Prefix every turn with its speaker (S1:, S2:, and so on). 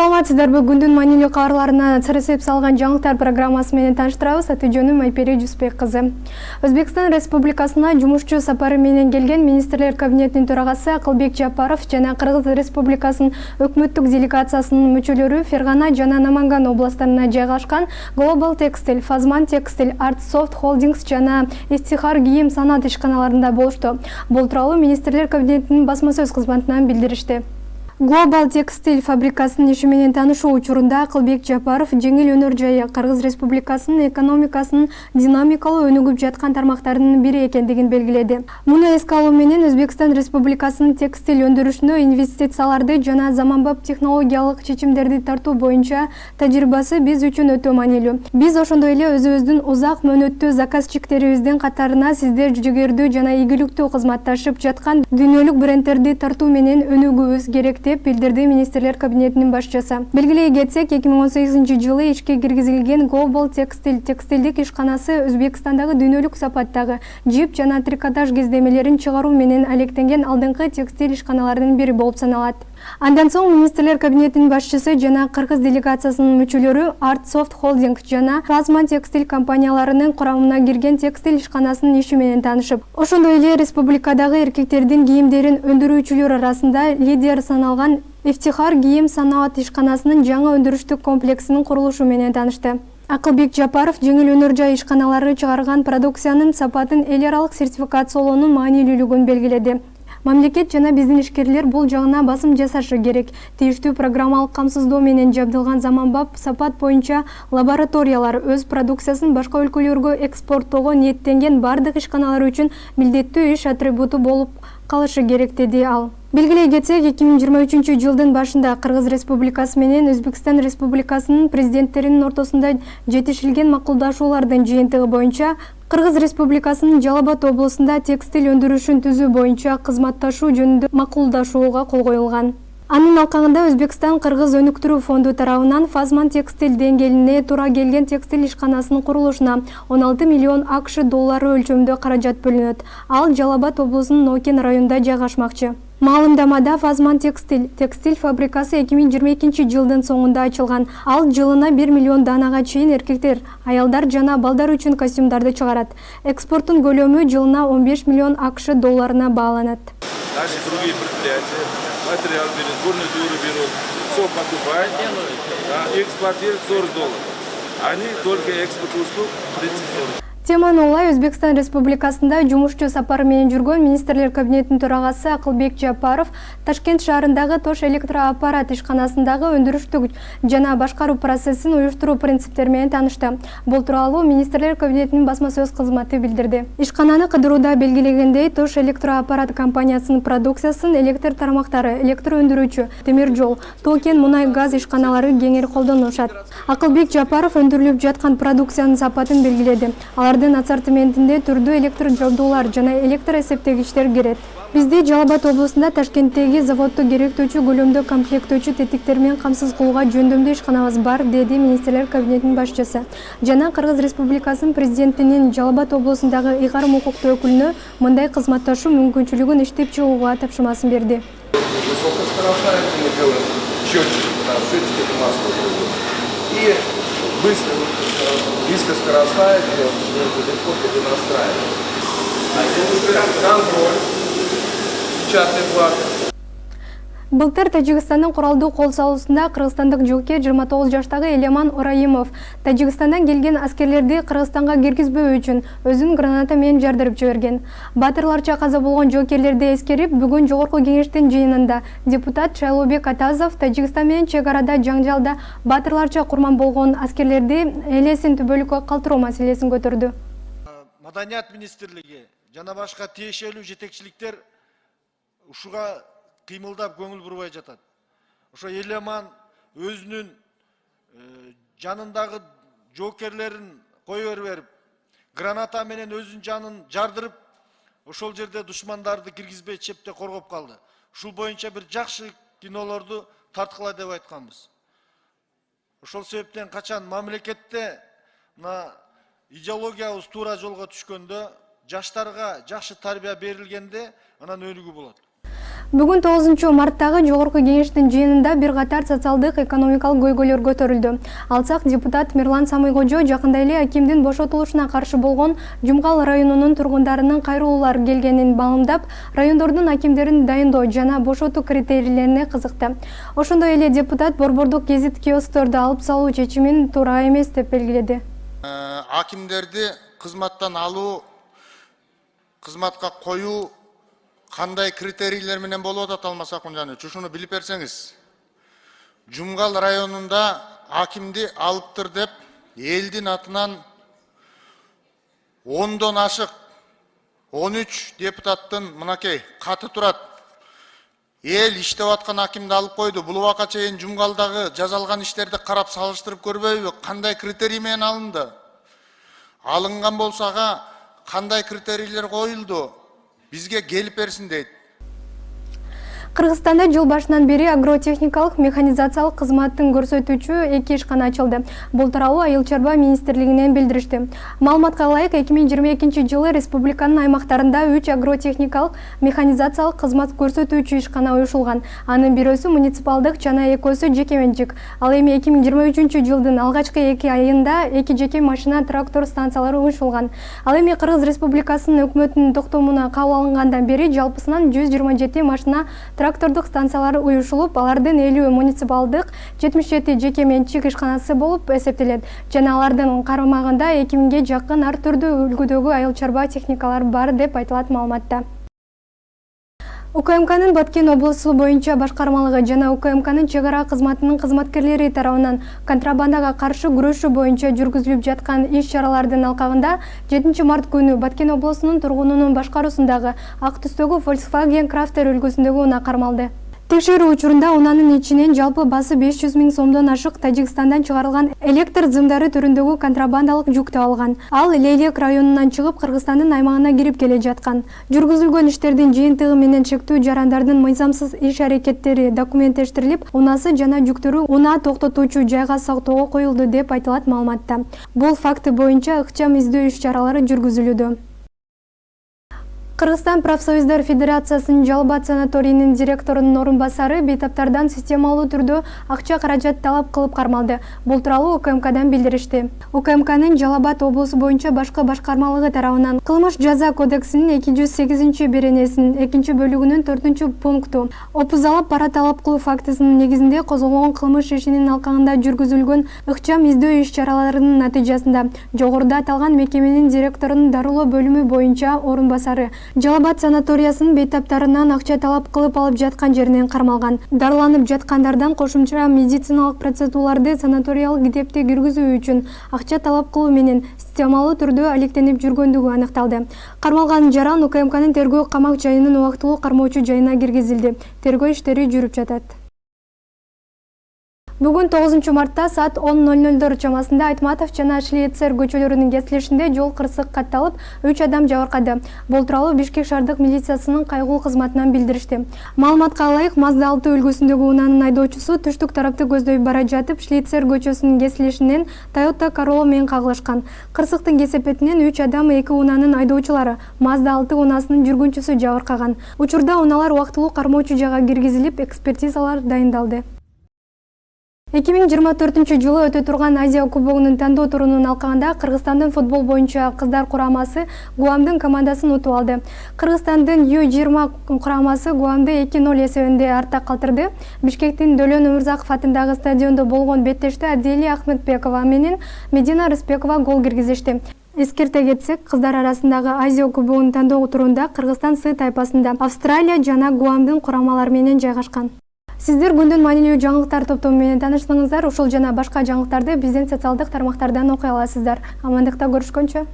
S1: Саламатсыздарбы, күндүн маанилүү кабарларына сырысып салган жаңылыктар программасы менен тааныштырабыз. Аты-жөнүм Айпери Жусбек кызы. Өзбекстан Республикасына жумушчу сапары менен келген министрлер кабинетинин төрагасы Акылбек Жапаров жана Кыргыз Республикасынын өкмөттүк делегациясынын мүчөлөрү Фергана жана Наманган областарына жайгашкан Global Textile, Fazman Textile, Art Soft Holdings жана Истихар кийим санаат ишканаларында болушту. Бул тууралуу министрлер кабинетинин басма сөз кызматынан билдиришти. Global Textile фабрикасынын иши менен таанышуу учурунда Акылбек Жапаров жеңил өнөр жайы Кыргыз Республикасынын экономикасынын динамикалуу өнүгүп жаткан тармактарынын бири экендигин белгиледи. Муну эске алуу менен Өзбекстан Республикасынын текстиль өндүрүшүнө инвестицияларды жана заманбап технологиялык чечимдерди тартуу боюнча тажрыйбасы биз үчүн өтө маанилүү. Биз ошондой эле өзүбүздүн узак мөөнөттүү заказчиктерибиздин катарына сиздер жигердүү жана ийгиликтүү кызматташып жаткан дүйнөлүк брендтерди тартуу менен өнүгүүбүз керек деп билдирди министрлер кабинетинин башчысы. Белгилей кетсек, 2018-жылы ишке киргизилген Global Textile текстилдик ишканасы Өзбекстандагы дүйнөлүк сапаттагы жип жана трикотаж кездемелерин чыгаруу менен алектенген алдыңкы текстиль ишканаларынын бири болуп саналат. Андан соң министрлер кабинетинин башчысы жана Кыргыз делегациясынын мүчөлөрү Art Soft Holding жана Fazman Textile компанияларынын курамына кирген текстиль ишканасынын иши менен таанышып, ошондой эле республикадагы эркектердин кийимдерин өндүрүүчүлөр арасында лидер саналган Истихар кийим санаат ишканасынын жаңы өндүрүштүк комплексинин курулушу менен таанышты. Акылбек Жапаров жеңил өнөр жай ишканалары чыгарган продукциянын сапатын эл аралык сертификациялоонун маанилүүлүгүн белгиледи. Мамлекет жана биздин ишкерлер бул жагына басым жасашы керек. Тийиштүү программалык камсыздоо менен жабдылган заманбап сапат боюнча лабораториялар өз продукциясын башка өлкөлөргө экспорттоого ниеттенген бардык ишканалар үчүн милдеттүү иш атрибуту болуп калышы керек, деди ал. Белгилей кетсек, 2023-жылдын башында Кыргыз Республикасы менен Өзбекстан Республикасынын президенттеринин ортосунда жетишилген макулдашуулардын жыйынтыгы боюнча Кыргыз Республикасынын Жалал Абад облусунда текстиль өндүрүшүн түзүү боюнча кызматташуу жөнүндө макулдашууга кол коюлган. Анын алкагында Өзбекстан Кыргыз өнүктүрүү фонду тарабынан Fazman текстиль деңгээлине туура келген текстиль ишканасынын курулушуна 16 миллион АКШ доллары өлчөмүндө каражат бөлүнөт. Ал Жалал Абад облусунун Нокен районунда жайгашмакчы. Маалымдамада Fazman текстиль фабрикасы 2022-жылдын соңунда ачылган. Ал жылына 1 миллион данага чейин эркектер, аялдар жана балдар үчүн костюмдарды чыгарат. Экспорттун көлөмү жылына 15 миллион АКШ долларына бааланат.
S2: Наши другие предприятия материал берут, гарнитуры берут, все покупают, экспортируют $40. Они только экспорт услуг 30-40.
S1: Теманы улай Өзбекстан Республикасында жумушчу сапары менен жүргөн министрлер кабинетинин төрагасы Акылбек Жапаров Ташкент шаарындагы Тош электроаппарат ишканасындагы өндүрүштүк жана башкаруу процессин уюштуруу принциптери менен таанышты. Бул тууралуу министрлер кабинетинин басма сөз кызматы билдирди. Ишкананы кыдырууда белгилегендей, Тош электроаппарат компаниясынын продукциясын электр тармактары, электр өндүрүүчү, темир жол, токен мунай газ ишканалары кеңири колдонушат. Акылбек Жапаров өндүрүлүп жаткан продукциянын сапатын белгиледи. Алардын ассортиментинде түрдүү электр жабдуулар жана электр эсептегичтер кирет. Бизде Жалал Абад облусунда Ташкенттеги заводду керектөөчү көлөмдө комплектөөчү тетиктер менен камсыз кылууга жөндөмдүү ишканабыз бар, деди министрлер кабинетинин башчысы. Жана Кыргыз Республикасынын президентинин Жалал Абад облусундагы ыйгарым укуктуу өкүлүнө мындай кызматташуу мүмкүнчүлүгүн иштеп чыгууга тапшырмасын берди.
S3: Низкоскоростная легко перенастраивать. Контроль, печатный блок.
S1: Былтыр Тажикстандын куралдуу кол салуусунда кыргызстандык жоокер 29 жаштагы Элеман Ораимов Тажикстандан келген аскерлерди Кыргызстанга киргизбөө үчүн өзүн граната менен жардырып жиберген. Батырларча каза болгон жоокерлерди эскерип, бүгүн жогорку кеңештин жыйынында депутат Шайлообек Атазов Тажикстан менен чек арада жаңжалда батырларча курман болгон аскерлерди элесин түбөлүккө калтыруу маселесин көтөрдү.
S4: Маданият министрлиги жана башка тиешелүү жетекчиликтер ушуга кыймылдап көңүл бурбай жатат. Ошо Элеман өзүнүн жанындагы жоокерлерин кое берип, граната менен өзүнүн жанын жардырып, ошол жерде душмандарды киргизбей чепте коргоп калды. Ушул боюнча бир жакшы кинолорду тарткыла деп айтканбыз. Ошол себептен качан мамлекетте идеологиябыз туура жолго түшкөндө, жаштарга жакшы тарбия берилгенде анан өнүгүү болот.
S1: Бүгүн 9 марттагы Жогорку Кеңештин жыйынында бир катар социалдык экономикалык көйгөйлөр көтөрүлдү. Алсак депутат Мирлан Самыйкожо жакында эле акимдин бошотулушуна каршы болгон Жумгал районунун тургундарынын кайрылуулар келгенин маалымдап, райондордун акимдерин дайындоо жана бошотуу критерийлерине кызыкты. Ошондой эле депутат борбордук гезит киоскторду алып салуу чечимин туура эмес деп белгиледи.
S5: Акимдерди кызматтан алуу, кызматка коюу кандай критерийлер менен болуп атат Алмаз Акунжанович, ушуну билип берсеңиз. Жумгал районунда акимди алыптыр деп элдин атынан 10дон ашык 13 депутаттын мынакей каты турат. Эл иштеп аткан акимди алып койду. Бул убакка чейин Жумгалдагы жазалган иштерди карап салыштырып көрбөйбү? Кандай критерий менен алынды? Алынган болсага кандай критерийлер коюлду? Бизге келип берсин дейт.
S1: Кыргызстанда жыл башынан бери агротехникалык механизациялык кызматтын көрсөтүүчү 2 ишкана ачылды. Бул тууралуу Айыл чарба министрлигинен билдиришти. Маалыматка ылайык 2022 жылы республиканын аймактарында 3 агротехникалык механизациялык кызмат көрсөтүүчү ишкана уюшулган. Анын бирөөсү муниципалдык жана экөөсү жеке менчик. Ал эми 2023 жылдын алгачкы 2 айында 2 жеке машина трактор станциялары уюшулган. Ал эми Кыргыз Республикасынын өкмөтүнүн токтомуна кабыл алынгандан бери жалпысынан 127 машина трактордук станциялары уюшулуп, алардын 50 муниципалдык, 77 жеке менчик ишканасы болуп эсептелет. Жана алардын карамагында 2000ге жакын ар түрдүү үлгүдөгү айыл чарба техникалар бар деп айтылат маалыматта. УКМКнын Баткен облусу боюнча башкармалыгы жана УКМКнын чек ара кызматынын кызматкерлери тарабынан контрабандага каршы күрөшүү боюнча жүргүзүлүп жаткан иш-чаралардын алкагында 7 март күнү Баткен облусунун тургунунун башкаруусундагы ак түстөгү Volkswagen Crafter үлгүсүндөгү унаа кармалды. Текшерүү учурунда унаанын ичинен жалпы басы 500 000 сомдон ашык Тажикстандан чыгарылган электр зымдары түрүндөгү контрабандалык жүк табылган. Ал Лейлек районунан чыгып Кыргызстандын аймагына кирип келе жаткан. Жүргүзүлгөн иштердин жыйынтыгы менен чектүү жарандардын мыйзамсыз иш-аракеттери документтештирилип, унасы жана жүктөрү унаа токтотуучу жайга сактоого коюлду деп айтылат маалыматта. Бул факты боюнча ыкчам издөө иш-чаралары жүргүзүлүүдө. Кыргызстан профсоюздар федерациясынын Жалбат санаторийинин директорунун орун басары бейтаптардан системалуу түрдө акча каражат талап кылып кармалды. Бул тууралуу УКМКдан билдиришти. УКМКнын Жалбат облусу боюнча башкы башкармалыгы тарабынан кылмыш жаза кодексинин 208-беренесинин 2-бөлүгүнүн 4-пункту опузалап пара талап кылуу фактысынын негизинде козголгон кылмыш ишинин алкагында жүргүзүлгөн ыкчам издөө иш-чараларынын натыйжасында жогоруда аталган мекеменин директорунун дарылоо бөлүмү боюнча орун басары Жалбат санаториясынын бейтаптарынан акча талап кылып алып жаткан жеринен кармалган. Дарыланып жаткандардан кошумча медициналык процедураларды санаториялык китепте киргизүү үчүн акча талап кылуу менен системалуу түрдө алектенип жүргөндүгү аныкталды. Кармалган жаран УКМКнын тергөө камак жайынын убактылуу кармоочу жайына киргизилди. Тергөө иштери жүрүп жатат. Бүгүн 9 мартта саат 10:00 чамасында Айтматов жана Шлейцер көчөлөрүнүн кесилишинде жол кырсык катталып, 3 адам жабыркады. Бул тууралуу Бишкек шаардык милициясынын кайгылуу кызматынан билдиришти. Маалыматка ылайык, Mazda 6 үлгүсүндөгү унаанын айдоочусу түштүк тарапты көздөй бара жатып, Шлейцер көчөсүнүн кесилишинен Toyota Corolla менен кагылышкан. Кырсыктын кесепетинен 3 адам 2 унаанын айдоочулары, Mazda 6 унаасынын жүргүнчүсү жабыркаган. Учурда унаалар убактылуу кармоочу жайга киргизилип, экспертизалар дайындалды. 2024 жылы өтө турган Азия кубогунун тандоо турунун алкагында Кыргызстандын футбол боюнча кыздар курамасы Гуамдын командасын утуп алды. Кыргызстандын U20 курамасы Гуамды 2-0 эсебинде артта калтырды. Бишкектин Дөлөн Өмүрзаков атындагы стадиондо болгон беттеште Аделия Ахметбекова менен Медина Рыспекова гол киргизишти. Эскерте кетсек, кыздар арасындагы Азия кубогунун тандоо турунда Кыргызстан С тайпасында Австралия жана Гуамдын курамалары менен жайгашкан. Сиздер күндүн маанилүү жаңылыктар топтому менен тааныштыңыздар. Ушул жана башка жаңылыктарды биздин социалдык тармактардан окуй аласыздар. Амандыкта көрүшкөнчө.